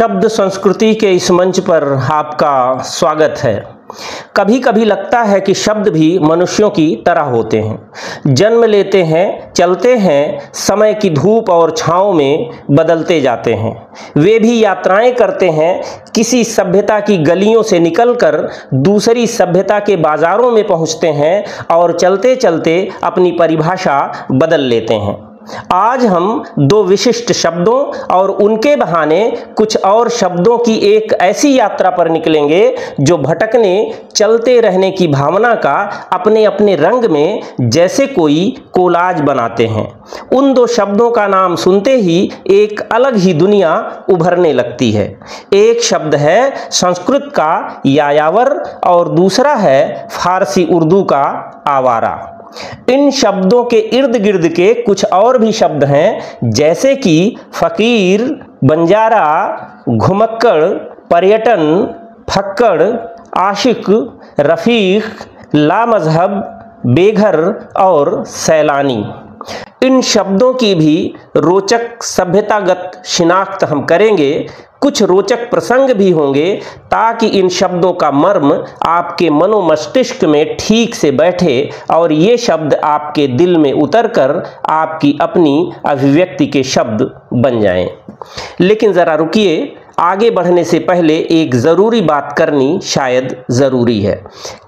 शब्द संस्कृति के इस मंच पर आपका स्वागत है। कभी कभी लगता है कि शब्द भी मनुष्यों की तरह होते हैं, जन्म लेते हैं, चलते हैं, समय की धूप और छाँव में बदलते जाते हैं। वे भी यात्राएं करते हैं, किसी सभ्यता की गलियों से निकलकर दूसरी सभ्यता के बाजारों में पहुंचते हैं और चलते चलते अपनी परिभाषा बदल लेते हैं। आज हम दो विशिष्ट शब्दों और उनके बहाने कुछ और शब्दों की एक ऐसी यात्रा पर निकलेंगे जो भटकने, चलते रहने की भावना का अपने अपने रंग में जैसे कोई कोलाज बनाते हैं। उन दो शब्दों का नाम सुनते ही एक अलग ही दुनिया उभरने लगती है। एक शब्द है संस्कृत का यायावर और दूसरा है फारसी उर्दू का आवारा। इन शब्दों के इर्द गिर्द के कुछ और भी शब्द हैं, जैसे कि फकीर, बंजारा, घुमक्कड़, पर्यटन, फक्कड़, आशिक, रफीक, लामजहब, बेघर और सैलानी। इन शब्दों की भी रोचक सभ्यतागत शिनाख्त हम करेंगे। कुछ रोचक प्रसंग भी होंगे ताकि इन शब्दों का मर्म आपके मनोमस्तिष्क में ठीक से बैठे और ये शब्द आपके दिल में उतरकर आपकी अपनी अभिव्यक्ति के शब्द बन जाएं। लेकिन ज़रा रुकिए, आगे बढ़ने से पहले एक ज़रूरी बात करनी शायद ज़रूरी है,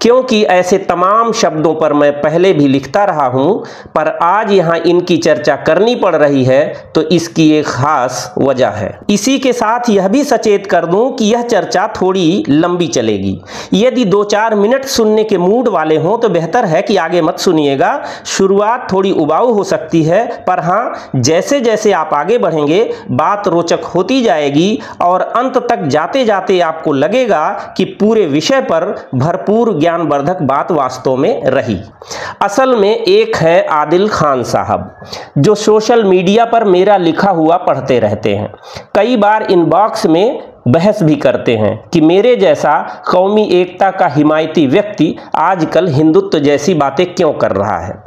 क्योंकि ऐसे तमाम शब्दों पर मैं पहले भी लिखता रहा हूँ, पर आज यहाँ इनकी चर्चा करनी पड़ रही है तो इसकी एक ख़ास वजह है। इसी के साथ यह भी सचेत कर दूँ कि यह चर्चा थोड़ी लंबी चलेगी। यदि 2-4 मिनट सुनने के मूड वाले हों तो बेहतर है कि आगे मत सुनिएगा। शुरुआत थोड़ी उबाऊ हो सकती है, पर हाँ, जैसे जैसे आप आगे बढ़ेंगे बात रोचक होती जाएगी और अंत तक जाते जाते आपको लगेगा कि पूरे विषय पर भरपूर ज्ञानवर्धक बात वास्तव में रही। असल में एक है आदिल खान साहब, जो सोशल मीडिया पर मेरा लिखा हुआ पढ़ते रहते हैं। कई बार इनबॉक्स में बहस भी करते हैं कि मेरे जैसा कौमी एकता का हिमायती व्यक्ति आजकल हिंदुत्व जैसी बातें क्यों कर रहा है।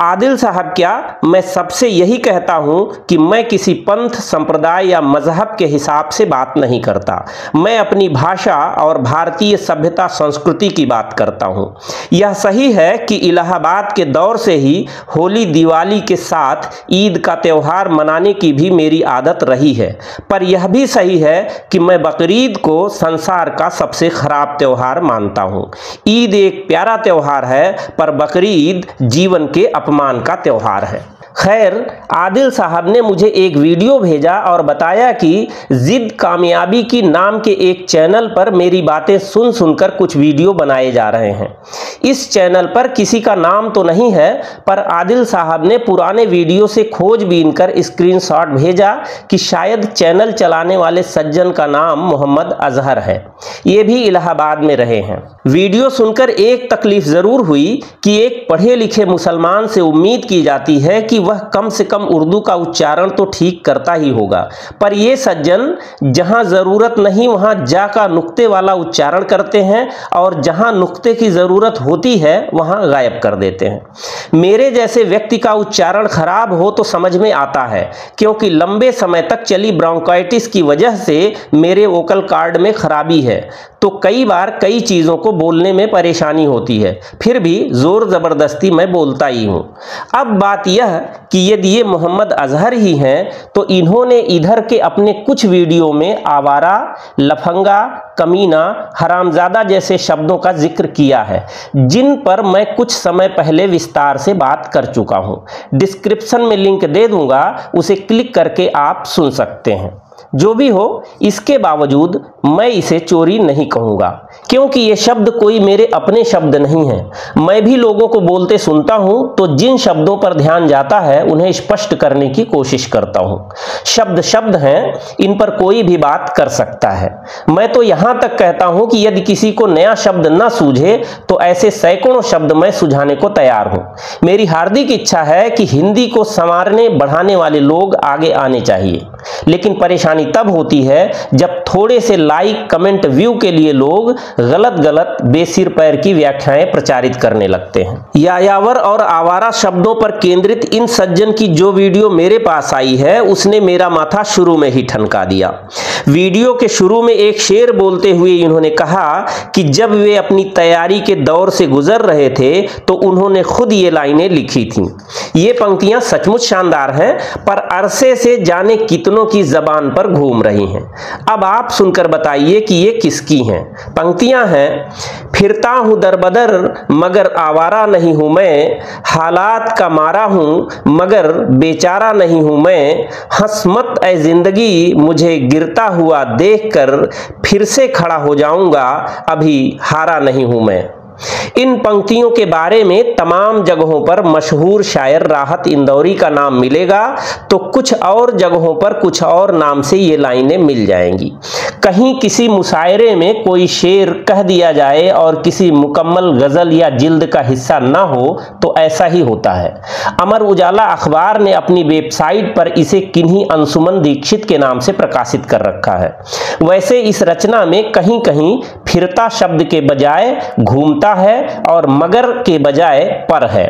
आदिल साहब क्या, मैं सबसे यही कहता हूं कि मैं किसी पंथ, संप्रदाय या मजहब के हिसाब से बात नहीं करता। मैं अपनी भाषा और भारतीय सभ्यता संस्कृति की बात करता हूं। यह सही है कि इलाहाबाद के दौर से ही होली, दिवाली के साथ ईद का त्यौहार मनाने की भी मेरी आदत रही है, पर यह भी सही है कि मैं बकरीद को संसार का सबसे खराब त्यौहार मानता हूं। ईद एक प्यारा त्यौहार है, पर बकरीद जीवन के अपमान का त्यौहार है। खैर, आदिल साहब ने मुझे एक वीडियो भेजा और बताया कि जिद कामयाबी की नाम के एक चैनल पर मेरी बातें सुन सुनकर कुछ वीडियो बनाए जा रहे हैं। इस चैनल पर किसी का नाम तो नहीं है, पर आदिल साहब ने पुराने वीडियो से खोजबीन कर स्क्रीनशॉट भेजा कि शायद चैनल चलाने वाले सज्जन का नाम मोहम्मद अजहर है। ये भी इलाहाबाद में रहे हैं। वीडियो सुनकर एक तकलीफ जरूर हुई कि एक पढ़े लिखे मुसलमान से उम्मीद की जाती है कि वह कम से कम उर्दू का उच्चारण तो ठीक करता ही होगा, पर ये सज्जन जहां जरूरत नहीं वहां जा का नुक्ते वाला उच्चारण करते हैं और जहां नुक्ते की जरूरत होती है वहां गायब कर देते हैं। मेरे जैसे व्यक्ति का उच्चारण खराब हो तो समझ में आता है, क्योंकि लंबे समय तक चली ब्रोंकाइटिस की वजह से मेरे वोकल कॉर्ड में खराबी है, तो कई बार कई चीज़ों को बोलने में परेशानी होती है। फिर भी जोर ज़बरदस्ती मैं बोलता ही हूँ। अब बात यह कि यदि ये मोहम्मद अजहर ही हैं तो इन्होंने इधर के अपने कुछ वीडियो में आवारा, लफंगा, कमीना, हरामजादा जैसे शब्दों का जिक्र किया है, जिन पर मैं कुछ समय पहले विस्तार से बात कर चुका हूँ। डिस्क्रिप्शन में लिंक दे दूंगा, उसे क्लिक करके आप सुन सकते हैं। जो भी हो, इसके बावजूद मैं इसे चोरी नहीं कहूँगा, क्योंकि ये शब्द कोई मेरे अपने शब्द नहीं हैं। मैं भी लोगों को बोलते सुनता हूँ, तो जिन शब्दों पर ध्यान जाता है उन्हें स्पष्ट करने की कोशिश करता हूँ। शब्द शब्द हैं, इन पर कोई भी बात कर सकता है। मैं तो यहाँ तक कहता हूँ कि यदि किसी को नया शब्द न सूझे तो ऐसे सैकड़ों शब्द मैं सुझाने को तैयार हूँ। मेरी हार्दिक इच्छा है कि हिंदी को संवारने बढ़ाने वाले लोग आगे आने चाहिए, लेकिन परेशानी परेशानी तब होती है जब थोड़े से लाइक, कमेंट, व्यू के लिए लोग गलत गलत बेसिर पैर की व्याख्याएं प्रचारित करने लगते हैं। यायावर और आवारा शब्दों पर केंद्रित इन सज्जन की जो वीडियो मेरे पास आई है उसने मेरा माथा शुरू में ही ठनका दिया। वीडियो के शुरू में एक शेर बोलते हुए इन्होंने कहा कि जब वे अपनी तैयारी के दौर से गुजर रहे थे तो उन्होंने खुद ये लाइनें लिखी थीं। ये पंक्तियां सचमुच शानदार हैं, पर अरसे से जाने कितनों की जबान पर घूम रही हैं। अब आप सुनकर बताइए कि ये किसकी हैं। पंक्तियां हैं, फिरता हूं दरबदर मगर आवारा नहीं हूं मैं, हालात का मारा हूं मगर बेचारा नहीं हूं मैं, हंस मत ऐ जिंदगी मुझे गिरता हुआ देखकर, फिर से खड़ा हो जाऊंगा अभी हारा नहीं हूं मैं। इन पंक्तियों के बारे में तमाम जगहों पर मशहूर शायर राहत इंदौरी का नाम मिलेगा तो कुछ और जगहों पर कुछ और नाम से ये लाइनें मिल जाएंगी। कहीं किसी मुशायरे में कोई शेर कह दिया जाए और किसी मुकम्मल गजल या जिल्द का हिस्सा ना हो तो ऐसा ही होता है। अमर उजाला अखबार ने अपनी वेबसाइट पर इसे किन्हीं अंशुमन दीक्षित के नाम से प्रकाशित कर रखा है। वैसे इस रचना में कहीं कहीं फिरता शब्द के बजाय घूमता है और मगर के बजाय पर है।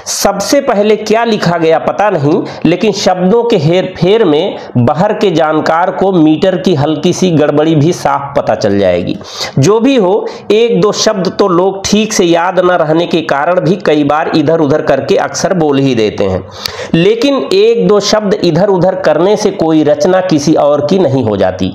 सबसे पहले क्या लिखा गया पता नहीं, लेकिन शब्दों के हेर फेर में बाहर के जानकार को मीटर की हल्की सी गड़बड़ी भी साफ पता चल जाएगी। जो भी हो, एक दो शब्द तो लोग ठीक से याद न रहने के कारण भी कई बार इधर उधर करके अक्सर बोल ही देते हैं, लेकिन एक दो शब्द इधर उधर करने से कोई रचना किसी और की नहीं हो जाती।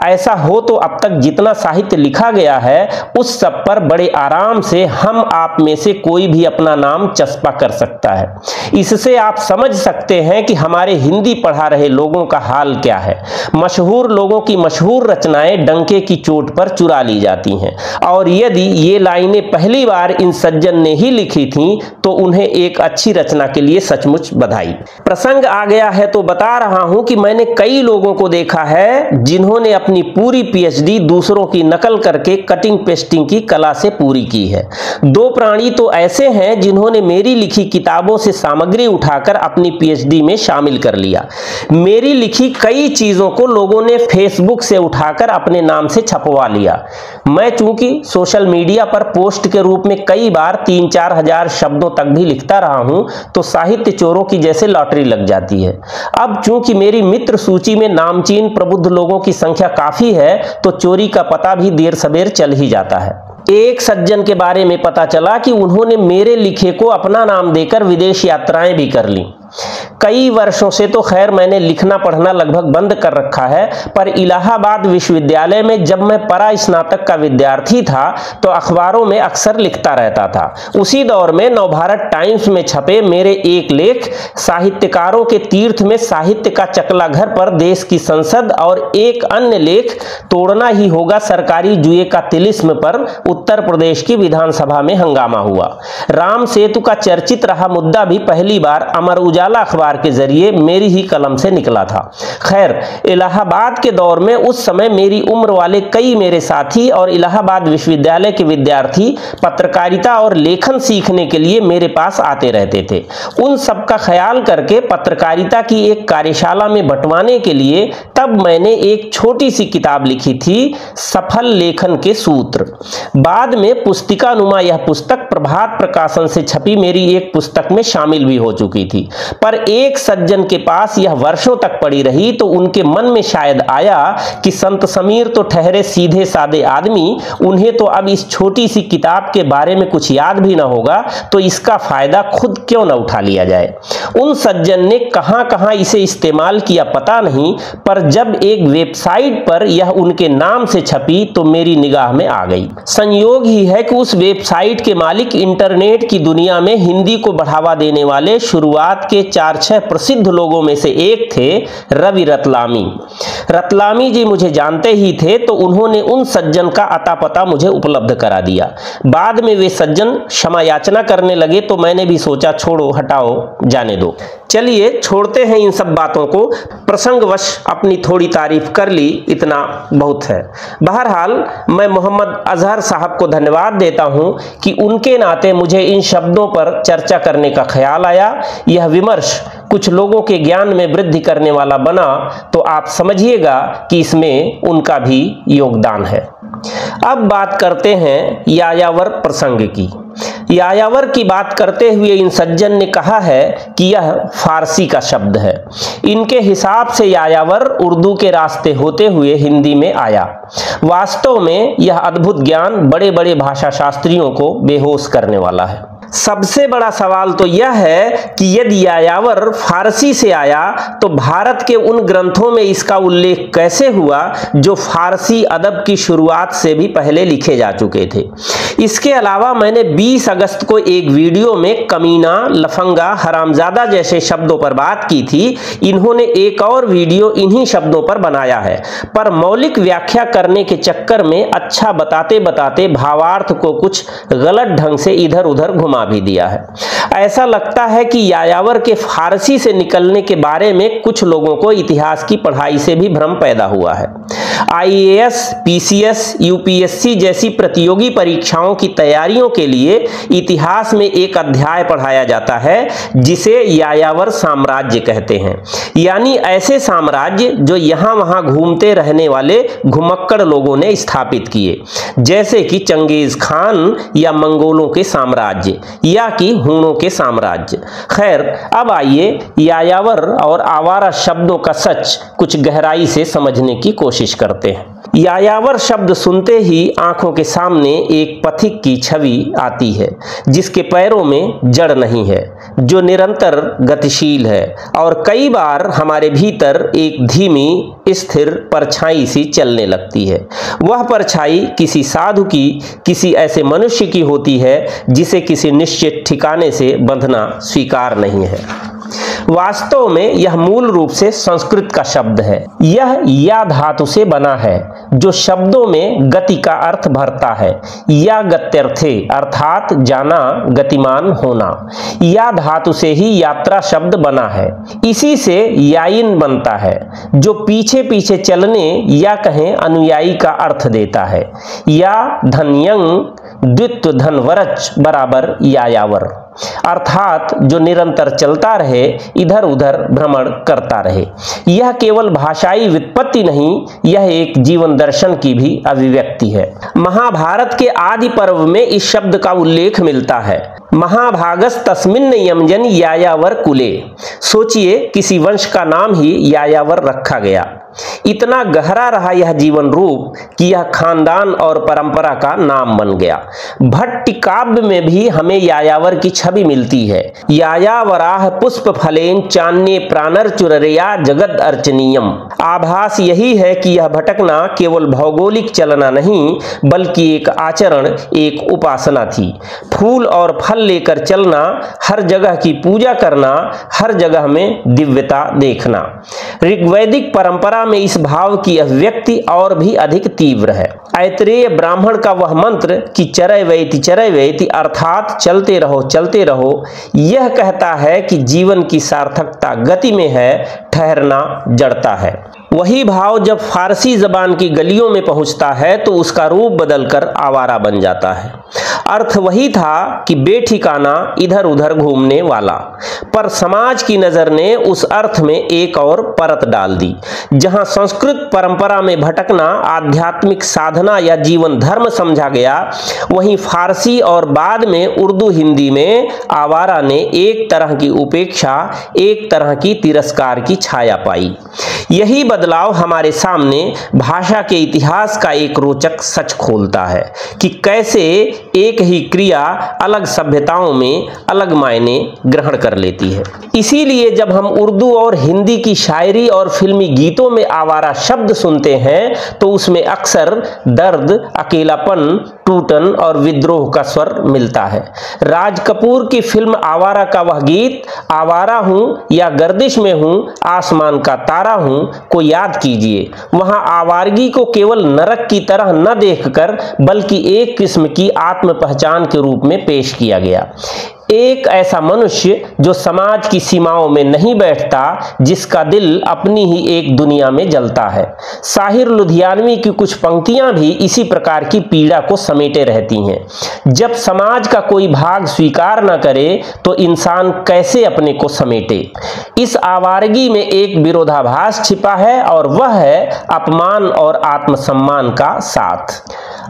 ऐसा हो तो अब तक जितना साहित्य लिखा गया है उस सब पर बड़े आराम से हम आप में से कोई भी अपना नाम चस्पा कर सकता है। इससे आप समझ सकते हैं कि हमारे हिंदी पढ़ा रहे लोगों का हाल क्या है। मशहूर लोगों की मशहूर रचनाएं डंके की चोट पर चुरा ली जाती हैं, और यदि ये लाइनें पहली बार इन सज्जन ने ही लिखी थीं तो उन्हें एक अच्छी रचना के लिए सचमुच बधाई। प्रसंग आ गया है तो बता रहा हूं कि मैंने कई लोगों को देखा है जिन्होंने अपनी पूरी पीएचडी दूसरों की नकल करके कटिंग पेस्टिंग की कला से पूरी की है। दो प्राणी तो ऐसे हैं जिन्होंने मेरी लिखी किताबों से सामग्री उठाकर अपनी पीएचडी में शामिल कर लिया। मेरी लिखी कई चीजों को लोगों ने फेसबुक से उठाकर अपने नाम से छपवा लिया। मैं चूंकि सोशल मीडिया पर पोस्ट के रूप में कई बार 3-4 हजार शब्दों तक भी लिखता रहा हूं तो साहित्य चोरों की जैसे लॉटरी लग जाती है। अब चूंकि मेरी मित्र सूची में नामचीन प्रबुद्ध लोगों की संख्या काफी है तो चोरी का पता भी देर सबेर चल ही जाता है। एक सज्जन के बारे में पता चला कि उन्होंने मेरे लिखे को अपना नाम देकर विदेश यात्राएं भी कर लीं। कई वर्षों से तो खैर मैंने लिखना पढ़ना लगभग बंद कर रखा है, पर इलाहाबाद विश्वविद्यालय में जब मैं परा स्नातक का विद्यार्थी था तो अखबारों में अक्सर लिखता रहता था। उसी दौर में नवभारत टाइम्स में छपे मेरे एक लेख साहित्यकारों के तीर्थ में साहित्य का चकला घर पर देश की संसद और एक अन्य लेख तोड़ना ही होगा सरकारी जुए का तिलिस्म पर उत्तर प्रदेश की विधानसभा में हंगामा हुआ। राम सेतु का चर्चित रहा मुद्दा भी पहली बार अमर उजाला अखबार के जरिए मेरी ही कलम से निकला था। खैर, इलाहाबाद के दौर में उस समय मेरी उम्र वाले कई मेरे साथी और इलाहाबाद विश्वविद्यालय के विद्यार्थी पत्रकारिता और लेखन सीखने के लिए मेरे पास आते रहते थे। उन सब का ख्याल करके पत्रकारिता की एक कार्यशाला में बंटवाने के लिए तब मैंने एक छोटी सी किताब लिखी थी, सफल लेखन के सूत्र। बाद में पुस्तिकानुमा यह पुस्तक प्रभात प्रकाशन से छपी मेरी एक पुस्तक में शामिल भी हो चुकी थी, पर एक सज्जन के पास यह वर्षों तक पड़ी रही तो उनके मन में शायद आया कि संत समीर तो ठहरे सीधे सादे आदमी, उन्हें तो अब इस छोटी सी किताब के बारे में कुछ याद भी ना होगा, तो इसका फायदा खुद क्यों ना उठा लिया जाए। उन सज्जन ने कहां कहां इसे इस्तेमाल किया पता नहीं, पर जब एक वेबसाइट पर यह उनके नाम से छपी तो मेरी निगाह में आ गई। संयोग ही है कि उस वेबसाइट के मालिक इंटरनेट की दुनिया में हिंदी को बढ़ावा देने वाले शुरुआत के 4-6 प्रसिद्ध लोगों में से एक थे रवि रतलामी। रतलामी जी मुझे जानते ही थे तो उन्होंने उन सज्जन का अता पता मुझे उपलब्ध करा दिया। बाद में वे सज्जन क्षमा याचना करने लगे तो मैंने भी सोचा छोड़ो हटाओ जाने दो। चलिए छोड़ते हैं इन सब बातों को, प्रसंगवश अपनी थोड़ी तारीफ कर ली, इतना बहुत है। बहरहाल मैं मोहम्मद अजहर साहब को धन्यवाद देता हूं कि उनके नाते मुझे इन शब्दों पर चर्चा करने का ख्याल आया। यह विमर्श कुछ लोगों के ज्ञान में वृद्धि करने वाला बना तो आप समझिएगा कि इसमें उनका भी योगदान है। अब बात करते हैं यायावर प्रसंग की। यायावर की बात करते हुए इन सज्जन ने कहा है कि यह फारसी का शब्द है। इनके हिसाब से यायावर उर्दू के रास्ते होते हुए हिंदी में आया। वास्तव में यह अद्भुत ज्ञान बड़े बड़े भाषा शास्त्रियों को बेहोश करने वाला है। सबसे बड़ा सवाल तो यह है कि यदि यायावर फारसी से आया तो भारत के उन ग्रंथों में इसका उल्लेख कैसे हुआ जो फारसी अदब की शुरुआत से भी पहले लिखे जा चुके थे। इसके अलावा मैंने 20 अगस्त को एक वीडियो में कमीना, लफंगा, हरामजादा जैसे शब्दों पर बात की थी। इन्होंने एक और वीडियो इन्हीं शब्दों पर बनाया है, पर मौलिक व्याख्या करने के चक्कर में अच्छा बताते बताते भावार्थ को कुछ गलत ढंग से इधर उधर घुमा भी दिया है। ऐसा लगता है कि यायावर के फारसी से निकलने के बारे में कुछ लोगों को इतिहास की पढ़ाई से भी भ्रम पैदा हुआ है। IAS, PCS, UPSC जैसी प्रतियोगी परीक्षाओं की तैयारियों के लिए इतिहास में एक अध्याय पढ़ाया जाता है जिसे यायावर साम्राज्य कहते हैं, यानी ऐसे साम्राज्य जो यहां वहां घूमते रहने वाले घुमक्कड़ लोगों ने स्थापित किए, जैसे कि चंगेज खान या मंगोलों के साम्राज्य या कि हूणों के साम्राज्य। खैर, अब आइए यायावर और आवारा शब्दों का सच कुछ गहराई से समझने की कोशिश करते हैं। यायावर शब्द सुनते ही आंखों के सामने एक पथिक की छवि आती है जिसके पैरों में जड़ नहीं है, जो निरंतर गतिशील है और कई बार हमारे भीतर एक धीमी स्थिर परछाई सी चलने लगती है। वह परछाई किसी साधु की, किसी ऐसे मनुष्य की होती है जिसे किसी निश्चित ठिकाने से बंधना स्वीकार नहीं है। वास्तव में यह मूल रूप से संस्कृत का शब्द है। यह या धातु से बना है जो शब्दों में गति का अर्थ भरता है। या गत्यर्थे अर्थात जाना, गतिमान होना। या धातु से ही यात्रा शब्द बना है। इसी से याइन बनता है जो पीछे पीछे चलने या कहें अनुयायी का अर्थ देता है। या धन्यंग द्वित्व धनवरच बराबर यायावर, अर्थात जो निरंतर चलता रहे, इधर उधर भ्रमण करता रहे। यह केवल भाषाई व्युत्पत्ति नहीं, यह एक जीवन दर्शन की भी अभिव्यक्ति है। महाभारत के आदि पर्व में इस शब्द का उल्लेख मिलता है। महाभागस तस्मिन् यमजन यायावर कुले। सोचिए, किसी वंश का नाम ही यायावर रखा गया। इतना गहरा रहा यह जीवन रूप कि यह खानदान और परंपरा का नाम बन गया। भट्ट काव्य में भी हमें यायावर की छवि मिलती है। यायावराह पुष्प फलेन चान्ये प्राणर चुररिया जगद अर्चनीयम। आभास यही है कि यह भटकना केवल भौगोलिक चलना नहीं बल्कि एक आचरण, एक उपासना थी। फूल और फल लेकर चलना, हर जगह की पूजा करना, हर जगह में दिव्यता देखना। ऋग्वैदिक परंपरा में इस भाव की अभिव्यक्ति और भी अधिक तीव्र है। ऐतरेय ब्राह्मण का वह मंत्र कि चरय वैति अर्थात चलते रहो, यह कहता है कि जीवन की सार्थकता गति में है, ठहरना जड़ता है। वही भाव जब फारसी जबान की गलियों में पहुंचता है तो उसका रूप बदलकर आवारा बन जाता है। अर्थ वही था कि बेठिकाना, इधर उधर घूमने वाला, पर समाज की नजर ने उस अर्थ में एक और परत डाल दी। जहां संस्कृत परंपरा में भटकना आध्यात्मिक साधना या जीवन धर्म समझा गया, वहीं फारसी और बाद में उर्दू हिंदी में आवारा ने एक तरह की उपेक्षा, एक तरह की तिरस्कार की छाया पाई। यही बदलाव हमारे सामने भाषा के इतिहास का एक रोचक सच खोलता है कि कैसे एक ही क्रिया अलग सभ्यताओं में अलग मायने ग्रहण कर लेती है। इसीलिए जब हम उर्दू और हिंदी की शायरी और फिल्मी गीतों में आवारा शब्द सुनते हैं तो उसमें अक्सर दर्द, अकेलापन, टूटन और विद्रोह का स्वर मिलता है। राज कपूर की फिल्म आवारा का वह गीत, आवारा हूं या गर्दिश में हूं, आसमान का तारा हूं, को याद कीजिए। वहां आवारगी को केवल नरक की तरह न देखकर बल्कि एक किस्म की आत्म पहचान के रूप में पेश किया गया। एक ऐसा मनुष्य जो समाज की सीमाओं में नहीं बैठता, जिसका दिल अपनी ही एक दुनिया में जलता है। साहिर लुधियानवी की कुछ पंक्तियां भी इसी प्रकार की पीड़ा को समेटे रहती हैं। जब समाज का कोई भाग स्वीकार न करे तो इंसान कैसे अपने को समेटे। इस आवारगी में एक विरोधाभास छिपा है और वह है अपमान और आत्मसम्मान का साथ।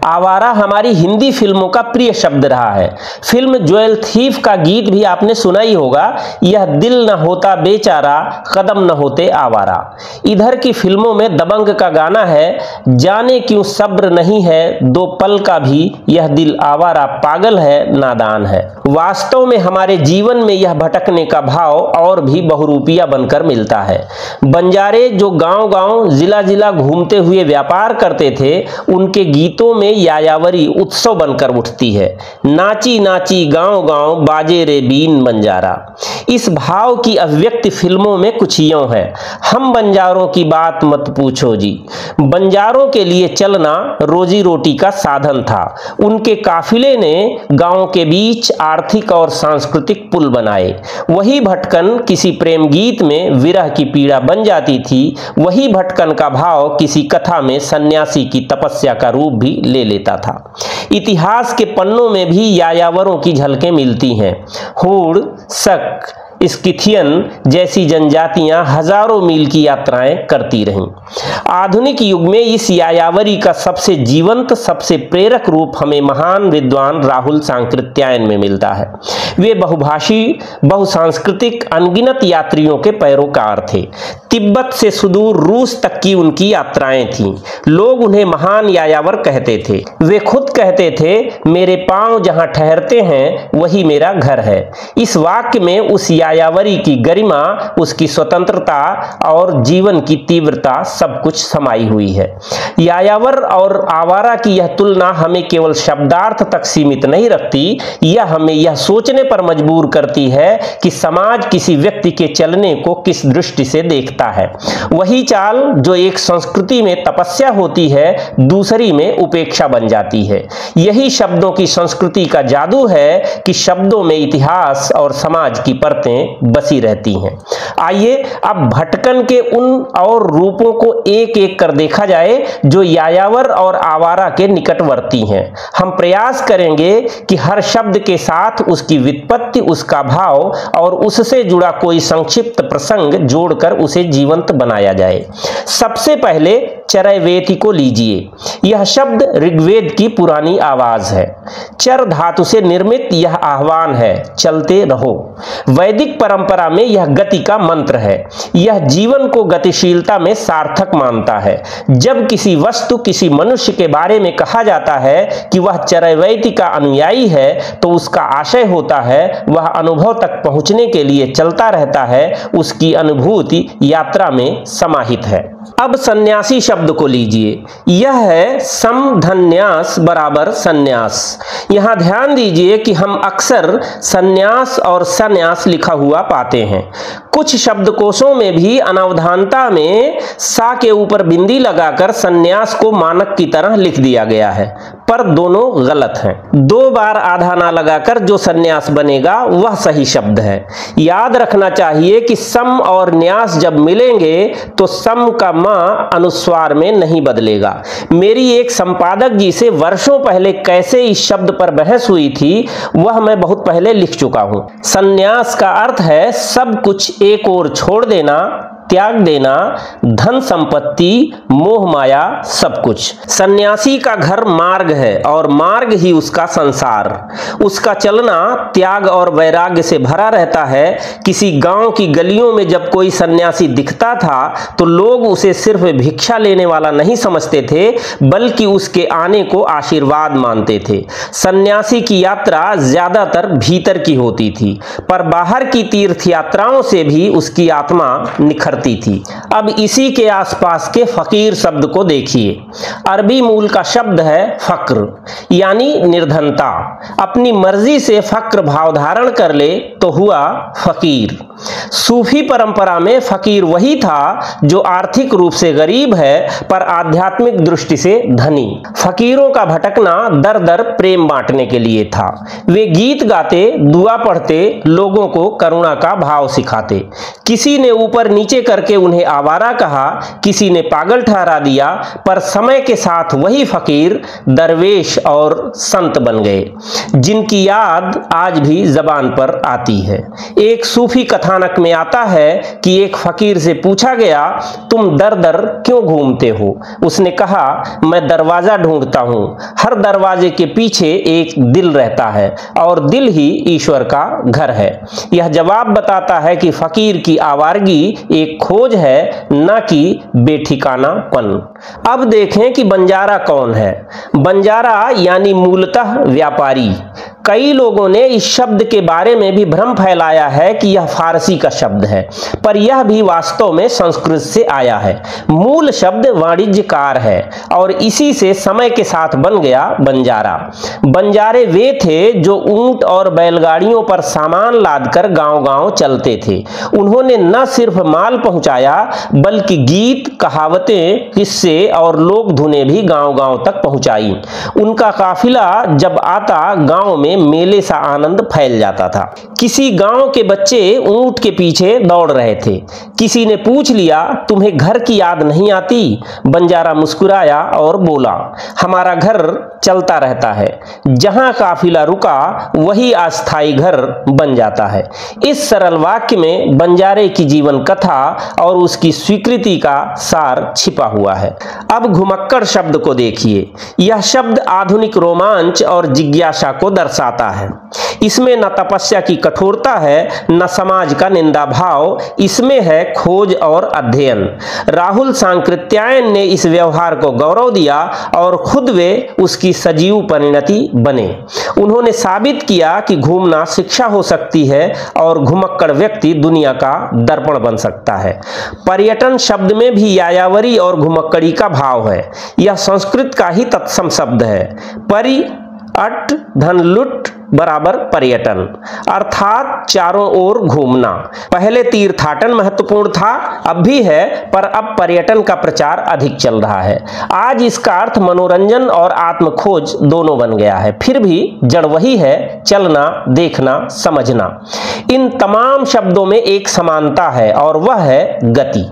आवारा हमारी हिंदी फिल्मों का प्रिय शब्द रहा है। फिल्म ज्वेल थीफ का गीत भी आपने सुना ही होगा, यह दिल न होता बेचारा, कदम न होते आवारा। इधर की फिल्मों में दबंग का गाना है, जाने क्यों सब्र नहीं है दो पल का भी, यह दिल आवारा पागल है नादान है। वास्तव में हमारे जीवन में यह भटकने का भाव और भी बहुरूपिया बनकर मिलता है। बंजारे जो गांव-गांव, जिला-जिला घूमते हुए व्यापार करते थे, उनके गीतों में यायावरी उत्सव बनकर उठती है। नाची नाची गांव-गांव बाजे रे बीन बंजारा। इस भाव की अभिव्यक्ति फिल्मों में कुछ यूं है, हम बंजारों की बात मत पूछो जी। बंजारों के लिए चलना रोजी रोटी का साधन था। उनके काफिले ने गांव के बीच आर्थिक और सांस्कृतिक पुल बनाए। वही भटकन किसी प्रेम गीत में विरह की पीड़ा बन जाती थी। वही भटकन का भाव किसी कथा में सन्यासी की तपस्या का रूप भी ले लेता था। इतिहास के पन्नों में भी यायावरों की झलकें मिलती हैं। हूण, शक, स्किथियन जैसी जनजातियां हजारों मील की यात्राएं करती रहीं। आधुनिक युग में इस यायावरी का सबसे जीवंत, सबसे प्रेरक रूप हमें महान विद्वान राहुल सांकृत्यायन में मिलता है। वे बहुभाषी, बहुसांस्कृतिक, अनगिनत यात्रियों के पैरोकार थे। तिब्बत से सुदूर रूस तक की उनकी यात्राएं थीं। लोग उन्हें महान यायावर कहते थे। वे खुद कहते थे, मेरे पांव जहां ठहरते हैं वही मेरा घर है। इस वाक्य में उस यायावरी की गरिमा, उसकी स्वतंत्रता और जीवन की तीव्रता सब कुछ समाई हुई है। यायावर और आवारा की यह तुलना हमें केवल शब्दार्थ तक सीमित नहीं रखती, यह हमें यह सोचने पर मजबूर करती है कि समाज किसी व्यक्ति के चलने को किस दृष्टि से देखता है। वही चाल जो एक संस्कृति में तपस्या होती है, दूसरी में उपेक्षा बन जाती है। यही शब्दों की संस्कृति का जादू है कि शब्दों में इतिहास और समाज की परतें बसी रहती हैं। आइए अब भटकन के उन और रूपों को एक एक कर देखा जाए जो यायावर और आवारा के निकटवर्ती हैं। हम प्रयास करेंगे कि हर शब्द के साथ उसकी व्युत्पत्ति, उसका भाव और उससे जुड़ा कोई संक्षिप्त प्रसंग जोड़कर उसे जीवंत बनाया जाए। सबसे पहले चरैवेति को लीजिए। यह शब्द ऋग्वेद की पुरानी आवाज है। चर धातु से निर्मित यह आह्वान है, चलते रहो। वैदिक परंपरा में यह गति का मंत्र है। यह जीवन को गतिशीलता में सार्थक मानता है। जब किसी वस्तु, किसी मनुष्य के बारे में कहा जाता है कि वह चरैवेति का अनुयायी है, तो उसका आशय होता है वह अनुभव तक पहुंचने के लिए चलता रहता है, उसकी अनुभूति यात्रा में समाहित है। अब सन्यासी शब्द को लीजिए। यह है समधन्यास बराबर सन्यास। यहां ध्यान दीजिए कि हम अक्सर सन्यास और सन्यास लिखा हुआ पाते हैं। कुछ शब्दकोशों में भी अनवधानता में सा के ऊपर बिंदी लगाकर सन्यास को मानक की तरह लिख दिया गया है, पर दोनों गलत हैं। दो बार आधा ना लगाकर जो सन्यास बनेगा वह सही शब्द है। याद रखना चाहिए कि सम और न्यास जब मिलेंगे तो सम का मां अनुस्वार में नहीं बदलेगा। मेरी एक संपादक जी से वर्षों पहले कैसे इस शब्द पर बहस हुई थी, वह मैं बहुत पहले लिख चुका हूं। सन्यास का अर्थ है सब कुछ एक ओर छोड़ देना, त्याग देना, धन संपत्ति, मोह माया, सब कुछ। सन्यासी का घर मार्ग है और मार्ग ही उसका संसार। उसका चलना त्याग और वैराग्य से भरा रहता है। किसी गांव की गलियों में जब कोई सन्यासी दिखता था तो लोग उसे सिर्फ भिक्षा लेने वाला नहीं समझते थे, बल्कि उसके आने को आशीर्वाद मानते थे। सन्यासी की यात्रा ज्यादातर भीतर की होती थी, पर बाहर की तीर्थ यात्राओं से भी उसकी आत्मा निखर करती थी। अब इसी के आसपास के फकीर शब्द को देखिए। अरबी मूल का शब्द है फक्र, यानी निर्धनता। अपनी मर्जी से फक्र भाव धारण कर ले तो हुआ फकीर। सूफी परंपरा में फकीर वही था जो आर्थिक रूप से गरीब है पर आध्यात्मिक दृष्टि से धनी। फकीरों का भटकना दर दर प्रेम बांटने के लिए था। वे गीत गाते, दुआ पढ़ते, लोगों को करुणा का भाव सिखाते। किसी ने ऊपर नीचे करके उन्हें आवारा कहा, किसी ने पागल ठहरा दिया, पर समय के साथ वही फकीर दरवेश और संत बन गए, जिनकी याद आज भी जबान पर आती है। एक सूफी कथानक में आता है कि एक फकीर से पूछा गया, तुम दर दर क्यों घूमते हो? उसने कहा, मैं दरवाजा ढूंढता हूं। हर दरवाजे के पीछे एक दिल रहता है और दिल ही ईश्वर का घर है। यह जवाब बताता है कि फकीर की आवारगी एक खोज है, न कि बेठिकानापन। अब देखें कि बंजारा कौन है। बंजारा यानी मूलतः व्यापारी। कई लोगों ने इस शब्द के बारे में भी भ्रम फैलाया है कि यह फारसी का शब्द है, पर यह भी वास्तव में संस्कृत से आया है। मूल शब्द वाणिज्यकार है और इसी से समय के साथ बन गया बंजारा। बंजारे वे थे जो ऊंट और बैलगाड़ियों पर सामान लादकर गांव-गांव चलते थे। उन्होंने न सिर्फ माल पहुंचाया बल्कि गीत, कहावतें, किस्से और लोक धुनें भी गांव-गांव तक पहुंचाई। उनका काफिला जब आता गांव में मेले सा आनंद फैल जाता था। किसी गांव के बच्चे ऊंट के पीछे दौड़ रहे थे। किसी ने पूछ लिया, तुम्हें घर की याद नहीं आती? बंजारा मुस्कुराया और बोला, हमारा घर चलता रहता है। जहां काफिला रुका वही अस्थायी घर बन जाता है। इस सरल वाक्य में बंजारे की जीवन कथा और उसकी स्वीकृति का सार छिपा हुआ है। अब घुमक्कड़ शब्द को देखिए। यह शब्द आधुनिक रोमांच और जिज्ञासा को दर्शाता है। इसमें न तपस्या की कठोरता है, न समाज का निंदा भाव। इसमें है खोज और अध्ययन। राहुल सांकृत्यायन ने इस व्यवहार को गौरव दिया और खुद वे उसकी सजीव परिणति बने। उन्होंने साबित किया कि घूमना शिक्षा हो सकती है और घुमक्कड़ व्यक्ति दुनिया का दर्पण बन सकता है। पर्यटन शब्द में भी यायावरी और घुमक्कड़ी का भाव है। यह संस्कृत का ही तत्सम शब्द है। परि अट धन लुट बराबर पर्यटन, अर्थात चारों ओर घूमना। पहले तीर्थाटन महत्वपूर्ण था, अब भी है, पर अब पर्यटन का प्रचार अधिक चल रहा है। आज इसका अर्थ मनोरंजन और आत्मखोज दोनों बन गया है। फिर भी जड़ वही है, चलना, देखना, समझना। इन तमाम शब्दों में एक समानता है और वह है गति।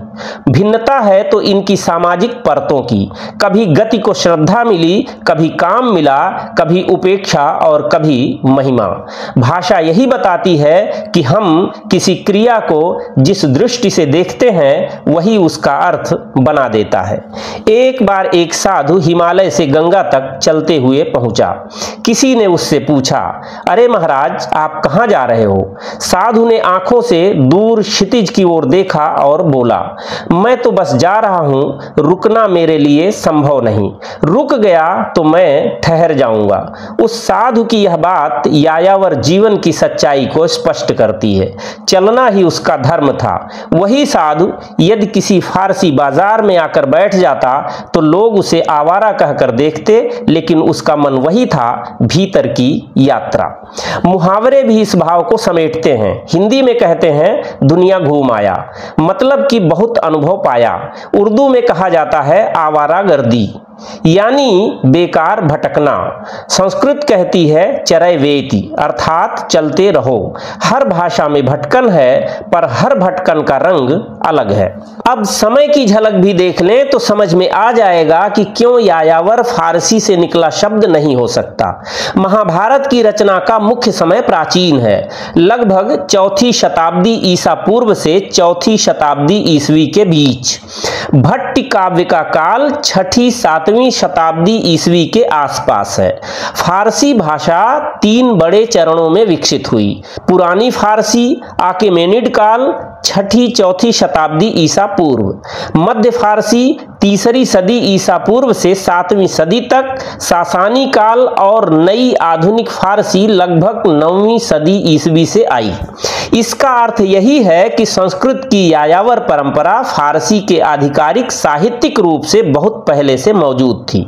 भिन्नता है तो इनकी सामाजिक परतों की। कभी गति को श्रद्धा मिली, कभी काम मिला, कभी उपेक्षा और कभी महिमा। भाषा यही बताती है कि हम किसी क्रिया को जिस दृष्टि से देखते हैं वही उसका अर्थ बना देता है। एक बार एक साधु हिमालय से गंगा तक चलते हुए पहुंचा। किसी ने उससे पूछा, अरे महाराज, आप कहां जा रहे हो? साधु ने आंखों से दूर क्षितिज की ओर देखा और बोला, मैं तो बस जा रहा हूं, रुकना मेरे लिए संभव नहीं। रुक गया तो मैं ठहर जाऊंगा। उस साधु की यह बात यायावर जीवन की सच्चाई को स्पष्ट करती है। चलना ही उसका धर्म था। वही साधु यदि किसी फारसी बाजार में आकर बैठ जाता तो लोग उसे आवारा कहकर देखते, लेकिन उसका मन वही था, भीतर की यात्रा। मुहावरे भी इस भाव को समेटते हैं। हिंदी में कहते हैं दुनिया घूम आया, मतलब कि बहुत अनुभव पाया। उर्दू में कहा जाता है आवारागर्दी, यानी बेकार भटकना। संस्कृत कहती है चरैवेति, अर्थात चलते रहो। हर भाषा में भटकन है, पर हर भटकन का रंग अलग है। अब समय की झलक भी देख लें तो समझ में आ जाएगा कि क्यों यायावर फारसी से निकला शब्द नहीं हो सकता। महाभारत की रचना का मुख्य समय प्राचीन है, लगभग 4वीं शताब्दी ईसा पूर्व से 4वीं शताब्दी ईसवी के बीच। भट्ट काव्य का काल 6वीं 7वीं शताब्दी ईसवी के आसपास है। फारसी भाषा 3 बड़े चरणों में विकसित हुई। पुरानी फारसी, आकेमेनिड काल 6वीं 4वीं शताब्दी ईसा पूर्व। मध्य फारसी 3री सदी ईसा पूर्व से 7वीं सदी तक, सासानी काल और नई आधुनिक फारसी लगभग 9वीं सदी ईसवी से आई। इसका अर्थ यही है कि संस्कृत की यायावर परंपरा फारसी के आधिकारिक साहित्यिक रूप से बहुत पहले से मौजूद थी।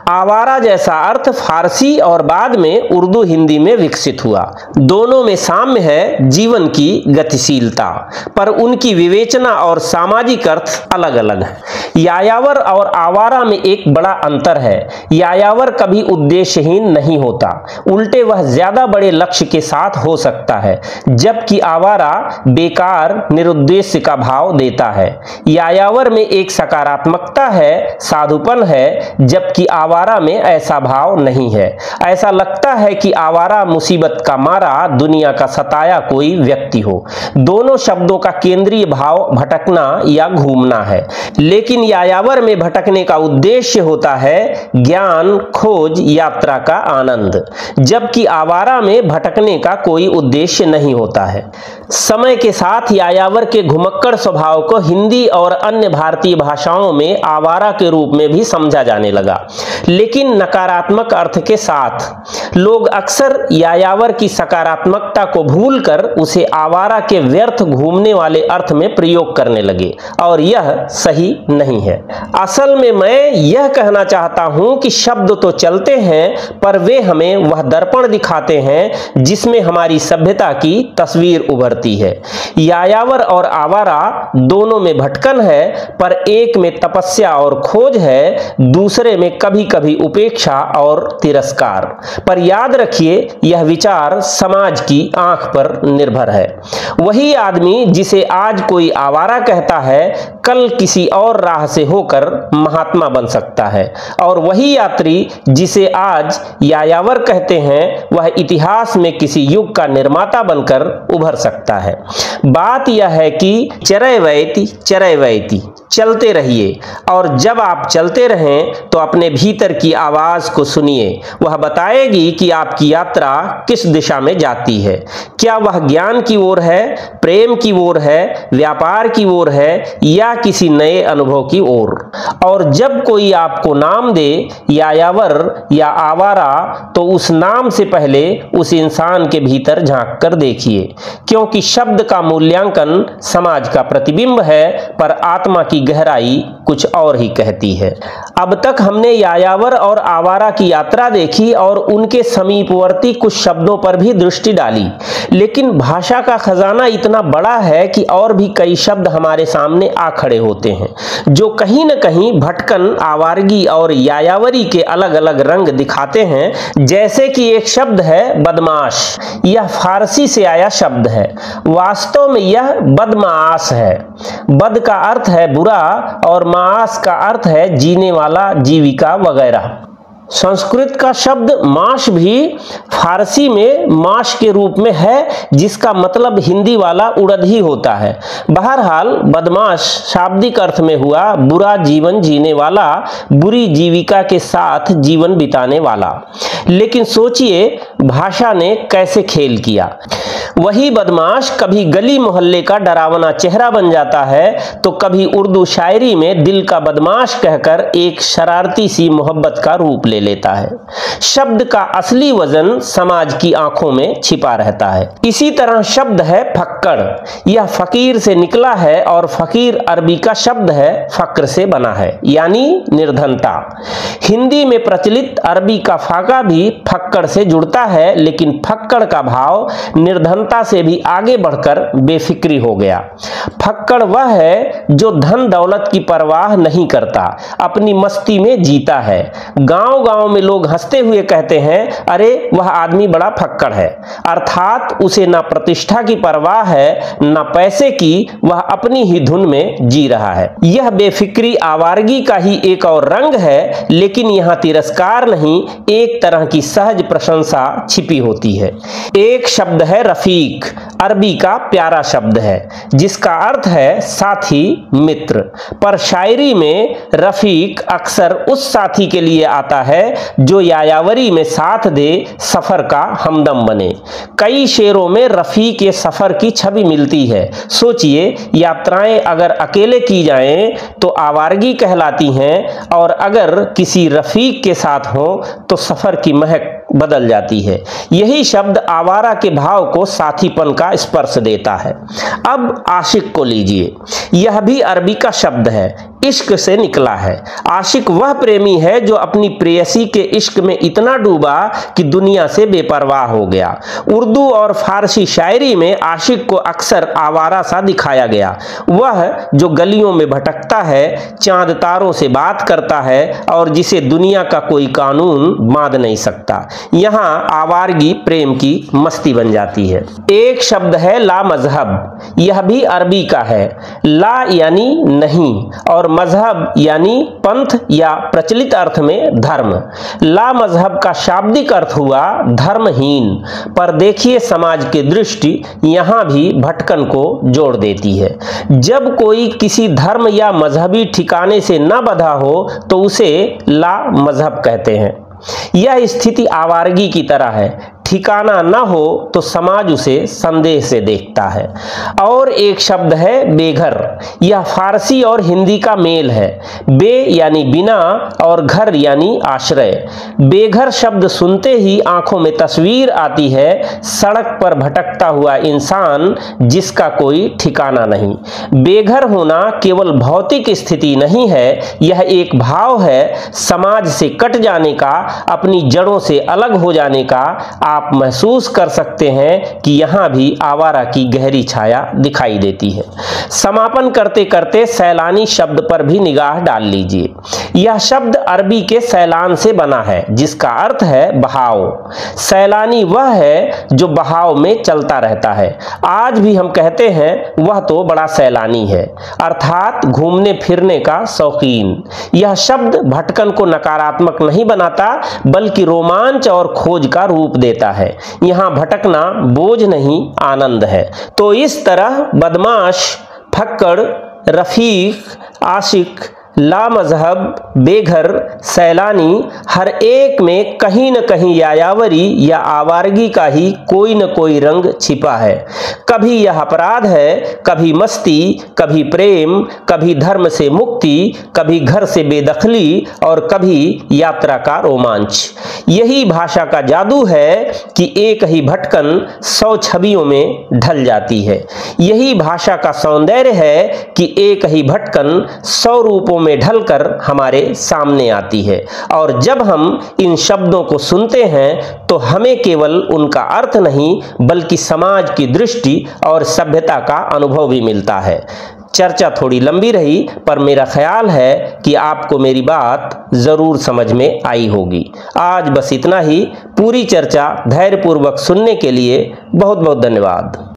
आवारा जैसा अर्थ फारसी और बाद में उर्दू हिंदी में विकसित हुआ। दोनों में साम्य है, जीवन की गतिशीलता, पर उनकी विवेचना और सामाजिक अर्थ अलग अलग है। यायावर और आवारा में एक बड़ा अंतर है। यायावर कभी उद्देश्यहीन नहीं होता, उल्टे वह ज्यादा बड़े लक्ष्य के साथ हो सकता है, जबकि आवारा बेकार निरुद्देश्य का भाव देता है। यायावर में एक सकारात्मकता है, साधुपन है, जबकि आवारा में ऐसा भाव नहीं है। ऐसा लगता है कि आवारा मुसीबत का मारा दुनिया का सताया कोई व्यक्ति हो। दोनों शब्दों का केंद्रीय भाव भटकना या घूमना है, लेकिन यायावर में भटकने का उद्देश्य होता है ज्ञान, खोज, यात्रा का आनंद, जबकि आवारा में भटकने का कोई उद्देश्य नहीं होता है। समय के साथ यायावर के घुमक्कड़ स्वभाव को हिंदी और अन्य भारतीय भाषाओं में आवारा के रूप में भी समझा जाने लगा, लेकिन नकारात्मक अर्थ के साथ। लोग अक्सर यायावर की सकारात्मकता को भूलकर उसे आवारा के व्यर्थ घूमने वाले अर्थ में प्रयोग करने लगे, और यह सही नहीं है। असल में मैं यह कहना चाहता हूं कि शब्द तो चलते हैं, पर वे हमें वह दर्पण दिखाते हैं जिसमें हमारी सभ्यता की तस्वीर उभरती है। यायावर और आवारा दोनों में भटकन है, पर एक में तपस्या और खोज है, दूसरे में कभी कभी उपेक्षा और तिरस्कार। पर याद रखिए, यह विचार समाज की आंख पर निर्भर है। वही आदमी जिसे आज कोई आवारा कहता है, कल किसी और राह से होकर महात्मा बन सकता है, और वही यात्री जिसे आज यायावर कहते हैं, वह इतिहास में किसी युग का निर्माता बनकर उभर सकता है। बात यह है कि चरैवैति चलते रहिए, और जब आप चलते रहें तो अपने भीतर की आवाज को सुनिए। वह बताएगी कि आपकी यात्रा किस दिशा में जाती है। क्या वह ज्ञान की ओर है, प्रेम की ओर है, व्यापार की ओर है, या किसी नए अनुभव की ओर। और जब कोई आपको नाम दे, यायावर या आवारा, तो उस नाम से पहले उस इंसान के भीतर झांक कर देखिए, क्योंकि शब्द का मूल्यांकन समाज का प्रतिबिंब है, पर आत्मा की गहराई कुछ और ही कहती है। अब तक हमने यायावर और आवारा की यात्रा देखी और उनके समीपवर्ती कुछ शब्दों पर भी दृष्टि डाली, लेकिन भाषा का खजाना इतना बड़ा है कि और भी कई शब्द हमारे सामने आ खड़े होते हैं, जो कहीं न कहीं भटकन, आवारगी और यायावरी के अलग अलग रंग दिखाते हैं। जैसे कि एक शब्द है बदमाश। यह फारसी से आया शब्द है, वास्तव में यह बदमाश है। बद का अर्थ है बुरा और मास का अर्थ है जीने वाला, जीविका वगैरह। संस्कृत का शब्द माश भी फारसी में माश के रूप में है, जिसका मतलब हिंदी वाला उड़द ही होता है। बहरहाल बदमाश शाब्दिक अर्थ में हुआ बुरा जीवन जीने वाला, बुरी जीविका के साथ जीवन बिताने वाला। लेकिन सोचिए भाषा ने कैसे खेल किया। वही बदमाश कभी गली मोहल्ले का डरावना चेहरा बन जाता है, तो कभी उर्दू शायरी में दिल का बदमाश कहकर एक शरारती सी मोहब्बत का रूप ले लेता है। शब्द का असली वजन समाज की आंखों में छिपा रहता है। इसी तरह शब्द है फक्कड़। यह फकीर से निकला है, और फकीर अरबी का शब्द है, फक्र से बना है, यानी निर्धनता। हिंदी में प्रचलित अरबी का फाका भी फक्कड़ से जुड़ता है, लेकिन फक्कड़ का भाव निर्धनता से भी आगे बढ़कर बेफिक्री हो गया। फक्कड़ वह है जो धन दौलत की परवाह नहीं करता, अपनी मस्ती में जीता है। गांव गांव में लोग हंसते हुए कहते हैं, अरे वह आदमी बड़ा फक्कड़ है, अर्थात उसे ना प्रतिष्ठा की परवाह है ना पैसे की, वह अपनी ही धुन में जी रहा है। यह बेफिक्री आवारगी का ही एक और रंग है, लेकिन यहाँ तिरस्कार नहीं, एक तरह की सहज प्रशंसा छिपी होती है। एक शब्द है रफीक। अरबी का प्यारा शब्द है जिसका अर्थ है साथी, मित्र। पर शायरी में रफीक अक्सर उस साथी के लिए आता है जो यायावरी में साथ दे, सफर का हमदम बने। कई शेरों में रफीक के सफर की छवि मिलती है। सोचिए, यात्राएं अगर अकेले की जाएं तो आवारगी कहलाती हैं, और अगर किसी रफीक के साथ हो तो सफर की महक बदल जाती है। यही शब्द आवारा के भाव को साथीपन का स्पर्श देता है। अब आशिक को लीजिए, यह भी अरबी का शब्द है, इश्क से निकला है। आशिक वह प्रेमी है जो अपनी प्रेयसी के इश्क में इतना डूबा कि दुनिया से बेपरवाह हो गया। उर्दू और फारसी शायरी में आशिक को अक्सर आवारा सा दिखाया गया। वह जो गलियों में भटकता है, चांद तारों से बात करता है और जिसे दुनिया का कोई कानून बांध नहीं सकता। यहाँ आवारगी प्रेम की मस्ती बन जाती है। एक शब्द है ला मजहब, यह भी अरबी का है। ला यानी नहीं और मजहब यानी पंथ या प्रचलित अर्थ में धर्म। ला मजहब का शाब्दिक अर्थ हुआ धर्महीन। पर देखिए, समाज की दृष्टि यहाँ भी भटकन को जोड़ देती है। जब कोई किसी धर्म या मजहबी ठिकाने से न बंधा हो तो उसे ला मजहब कहते हैं। यह स्थिति आवारगी की तरह है। ठिकाना न हो तो समाज उसे संदेह से देखता है। और एक शब्द है बेघर, यह फारसी और हिंदी का मेल है। बे यानी बिना और घर यानी आश्रय। बेघर शब्द सुनते ही आंखों में तस्वीर आती है सड़क पर भटकता हुआ इंसान जिसका कोई ठिकाना नहीं। बेघर होना केवल भौतिक स्थिति नहीं है, यह एक भाव है समाज से कट जाने का, अपनी जड़ों से अलग हो जाने का। आप महसूस कर सकते हैं कि यहाँ भी आवारा की गहरी छाया दिखाई देती है। समापन करते करते सैलानी शब्द पर भी निगाह डाल लीजिए। यह शब्द अरबी के सैलान से बना है जिसका अर्थ है बहाव। सैलानी वह है जो बहाव में चलता रहता है। आज भी हम कहते हैं वह तो बड़ा सैलानी है, अर्थात घूमने फिरने का शौकीन। यह शब्द भटकन को नकारात्मक नहीं बनाता बल्कि रोमांच और खोज का रूप देता है। यहाँ भटकना बोझ नहीं, आनंद है। तो इस तरह बदमाश, फक्कड़, रफीक, आशिक, ला मजहब, बेघर, सैलानी, हर एक में कहीं न कहीं यायावरी या आवारगी का ही कोई न कोई रंग छिपा है। कभी यह अपराध है, कभी मस्ती, कभी प्रेम, कभी धर्म से मुक्ति, कभी घर से बेदखली और कभी यात्रा का रोमांच। यही भाषा का जादू है कि एक ही भटकन 100 छवियों में ढल जाती है। यही भाषा का सौंदर्य है कि एक ही भटकन 100 रूपों में ढलकर हमारे सामने आती है। और जब हम इन शब्दों को सुनते हैं तो हमें केवल उनका अर्थ नहीं बल्कि समाज की दृष्टि और सभ्यता का अनुभव भी मिलता है। चर्चा थोड़ी लंबी रही पर मेरा ख्याल है कि आपको मेरी बात जरूर समझ में आई होगी। आज बस इतना ही। पूरी चर्चा धैर्यपूर्वक सुनने के लिए बहुत बहुत धन्यवाद।